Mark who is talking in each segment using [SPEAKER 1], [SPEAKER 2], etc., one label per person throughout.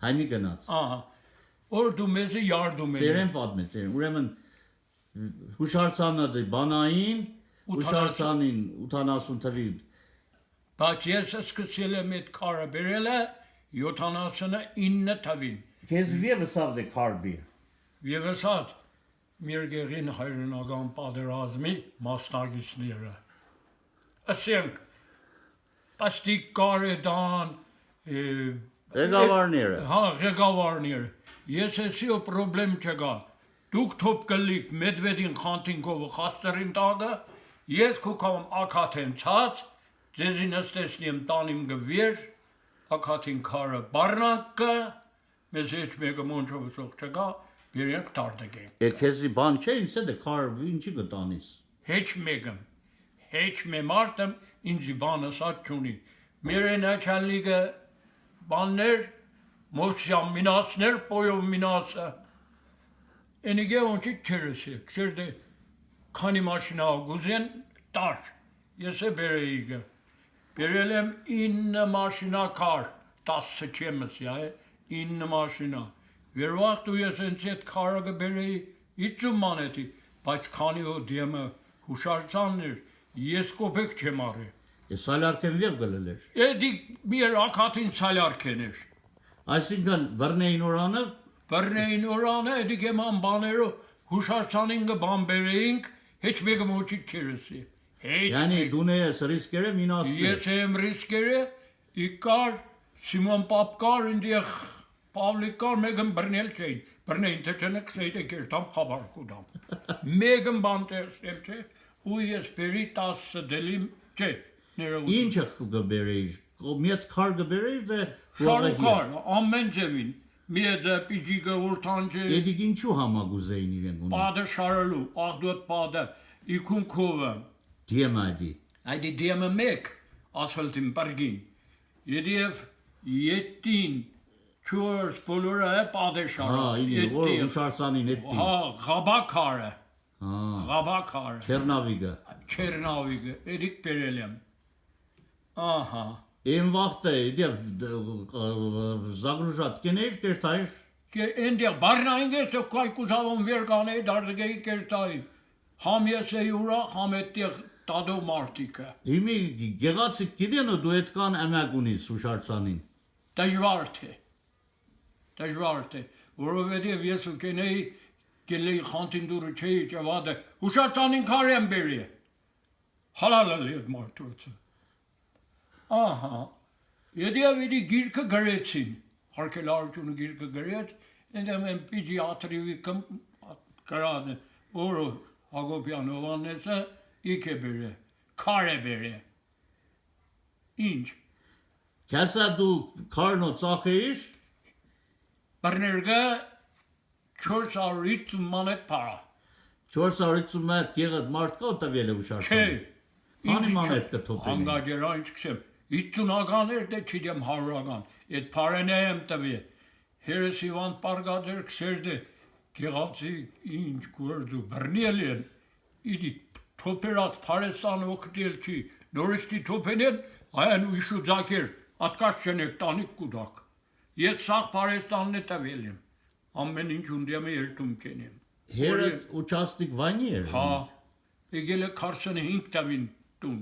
[SPEAKER 1] Հայնի գնաց։
[SPEAKER 2] Ահա։ Որ դու մեզ յարդում ես։
[SPEAKER 1] Ծերեն պատմեց, ծերեն։ Ուրեմն հուշարձանը դե բանային, հուշարձանին 80 թվի։
[SPEAKER 2] Բայց ես սկսել եմ այդ քարը բերելը 79 թվին։
[SPEAKER 1] Քեզ եւս ավդե քարբի։
[SPEAKER 2] Եվ ասած Միրգերին հայրենական պատերազմի մասնակիցները։ Ասենք պաստիկ կարեդան
[SPEAKER 1] Ղեկավարները։
[SPEAKER 2] Հա, ղեկավարները։ Ես էսիո պրոբլեմ չկա։ Դուք թոփ կլիկ Մեդվեդին խանտինկովը խաստերին տագը, ես քուքամ ակաթեն ցած, ձեզի նստեցնիմ տանիմ գվեր, ակաթին քարը բառնակը, մեզ heç մեկը մոնչով սող չկա, բերենք տարտեգենք։
[SPEAKER 1] Քեզի բան չէ, ինձ է քար ինչի գտանիս։
[SPEAKER 2] Heç մե մարտեմ ինձի բանը սած չունի։ Մեր начальնիկը բաններ, մոշյամ մինասներ, պոյով մինասը։ Ենիգե ոնչի չերսեք, չերդե քանի մաշինա գուզեն տար, ես է բերեիգը։ Բերել եմ 9 մաշինա քար, 10 չեմս յա է, 9 մաշինա։ Վերվաղտ ու ես ինձ այդ քարը գբերեի 50 մանետի, բայց քանի հո դեմը հուշարձանն էր, ես կոպեկ չեմ արի։
[SPEAKER 1] Ես սալյարքեն վեղ գլելեր։
[SPEAKER 2] Էդի մեր ակաթին սալյարքեն էր։
[SPEAKER 1] Այսինքն բռնեին օրանը,
[SPEAKER 2] էդի կեման բաներով հուշարձանին գբան բերեինք, heç մեկը մոչիկ չերսի։
[SPEAKER 1] Yani դունես ռիսկերը մինասներ։
[SPEAKER 2] Ես եմ ռիսկերը, իկար, Սիմոն պապկար, ինդիեղ Պավլիկ կար, մեկն բռնել չէին, բռնեին թե չնեք սեյդ է կերտամ խաբար կուդամ։ Մեկն բան տեսել չէ, ու ես բերի 10 դելիմ չէ, ներողություն։
[SPEAKER 1] Ինչը գբերեի, մեծ քար գբերեի դե
[SPEAKER 2] շարուկար, ամեն ձևին, միեձը պիջիկը ուրթան չէ։
[SPEAKER 1] Էդիկ ինչու համագուզեին իրեն գունի։
[SPEAKER 2] Պադը շարելու, աղդոտ պադը, իքուն քովը։
[SPEAKER 1] Դիեմայդի։
[SPEAKER 2] Այդի դիեմը մեկ, ասվելտին պարգին, եդիև ետին, Չորս բոլորը է պադեշարը։
[SPEAKER 1] Որ հուշարձանին էդտի։
[SPEAKER 2] Հա, Ղաբաքարը։ Ղաբաքարը։
[SPEAKER 1] Չերնավիգը,
[SPEAKER 2] էդիկ բերել եմ։ Ահա։
[SPEAKER 1] Այն վաղտը, զագրուժատ կեներ կերտայր։
[SPEAKER 2] Էնդեղ բարնային ես ու կայկուզավոն վեր կանեի դարդգեի կերտայի։ Համ ես էի ուրախ, համ էդտեղ տադով մարդիկը։
[SPEAKER 1] Հիմի գեղացիկ գիտեն ու դու էդքան əmək ունիս հուշարձանին։
[SPEAKER 2] Դժվար է, որովհետև ես ու կենեի գելեի խանտին դուրը չէի ճավադը, հուշարձանին քար եմ բերի, հալալը լեդ մարդուծը։ Ահա, եդիավ էդի գիրկը գրեցին, հարկելարությունը գիրկը գրեց, ընդեմ եմ պիջի ատրիվի կրադը, որը Հագոպյան Հովանեսը իք է բերի, քար է բերի, ինչ։
[SPEAKER 1] Կեսա դու քարնո ծախեիր,
[SPEAKER 2] Բռներգը 450 մանետ պարա։
[SPEAKER 1] 450 մանետ գեղդ մարդ կա ու տվել է հուշարձանին։
[SPEAKER 2] Չէ։
[SPEAKER 1] Անի մանետ կթոպել է։
[SPEAKER 2] Անգաջերա ինչ կսեմ, 50-ական էր դե չիդեմ 100-ական, էդ պարենե եմ տվի, հերս իվան պարգած էր կսեր դե, գեղացի ինչ գորդու բռնել են, իդի թոպերատ պարեստան ոգտել չի, նորստի թոպեն են, այան ու իշու ձակեր, ատկաշ չենեք տանիք կուդակ։ Ես սաղ պարեստանն է տվել եմ, ամեն ինչ ունդեմ է երտում կենեմ։
[SPEAKER 1] Հերդ ուչաստիկ վայնի էր։
[SPEAKER 2] Հա, եգել է 45 տավին տուն։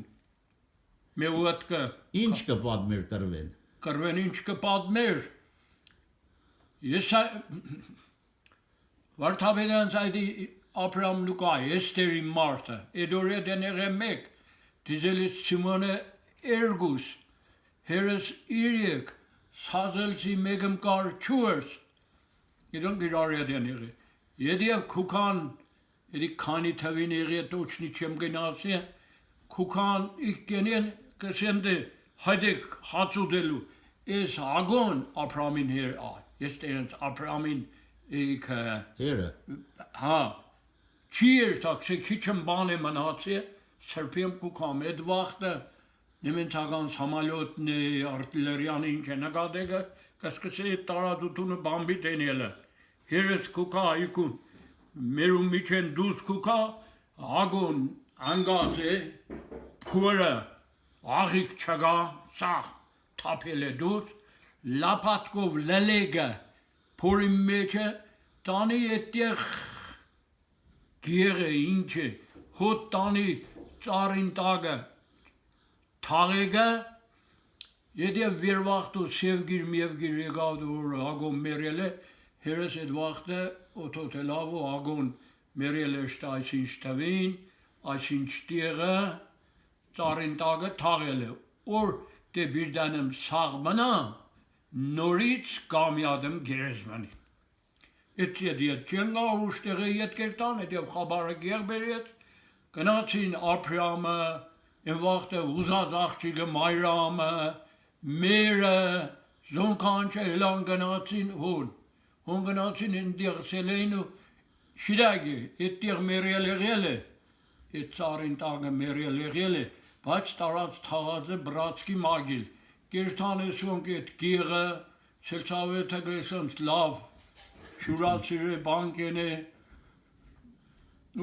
[SPEAKER 2] Մե ուատկը։
[SPEAKER 1] Ինչ կպատմեր կրվեն։
[SPEAKER 2] Կրվեն ինչ կպատմեր։ Ես Վարդապետյանց այդի ապրամ լուկա, եստերի մարդը, էդորե դենեղ է մեկ, դիզելից Սիմոնը էրգուս, հերս իրեք, Սազելցի մեկմ կար չուրս, իրոն գիրար յադյան եղի, եդիև կուքան, եդի քանի թվին եղի տոչնի չեմ գնացի, կուքան իքկենեն կսենդե հայդեք հացուդելու, ես ագոն ապրամին հեր ես տերենց ապրամին իքը,
[SPEAKER 1] Հերը,
[SPEAKER 2] հա, չի երտակ, սե քիչմ բան է մնացի, սրպիեմ կուքամ, էդ վաղտը, Նեմենցական սամալյոտն է, արտիլերյան ինչ է նկատեկը, կսկսի տարածությունը բամբի տենելը, հերս կուկա այկուն, մերում միչեն դուս կուկա, ագոն անգած է, փուրը, աղիք չգա, սաղ թապել է դուս, լապատկով լելեգը փորի մեջը տանի այդտեղ գեղը ինչը հոտ տանի ծառին տագը թաղեգը եթե վերվախտու սևգիր միևգիր եկավ որ ագոն մերել է հերս այդ վախտը օթոթելավ ու ագոն մերել է շտ այսինչ տվին այսինչ տեղը ծառին տագը թաղել է որ դե բիրդանեմ սաղ մնա նորից կամյադեմ գերեզմանի Եթե չեն գա ուշտեղը ետ կերտան, եթե խաբարը գեղ բերեց, գնացին ապրյամը, են վաղտը ուզած աղջիկը մայրամը, մերը, զոնքանչը հելան գնացին հոն գնացին են դեղ սելեին ու շիրագի, էդ դեղ մերել եղել է, էդ ծարին տագը մերել եղել է, բայց տարած թաղած է բրացկի մագիլ, կերտան է սոնք էդ գեղը, սելցավետը գեսոնց լավ, Շուրացիրը բանկեն է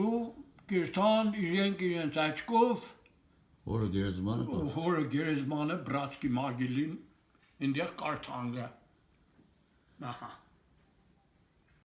[SPEAKER 2] ու կիրթան իրենց աչկով հորը գերեզմանը բրացկի մագիլին ինդեղ կարթանգը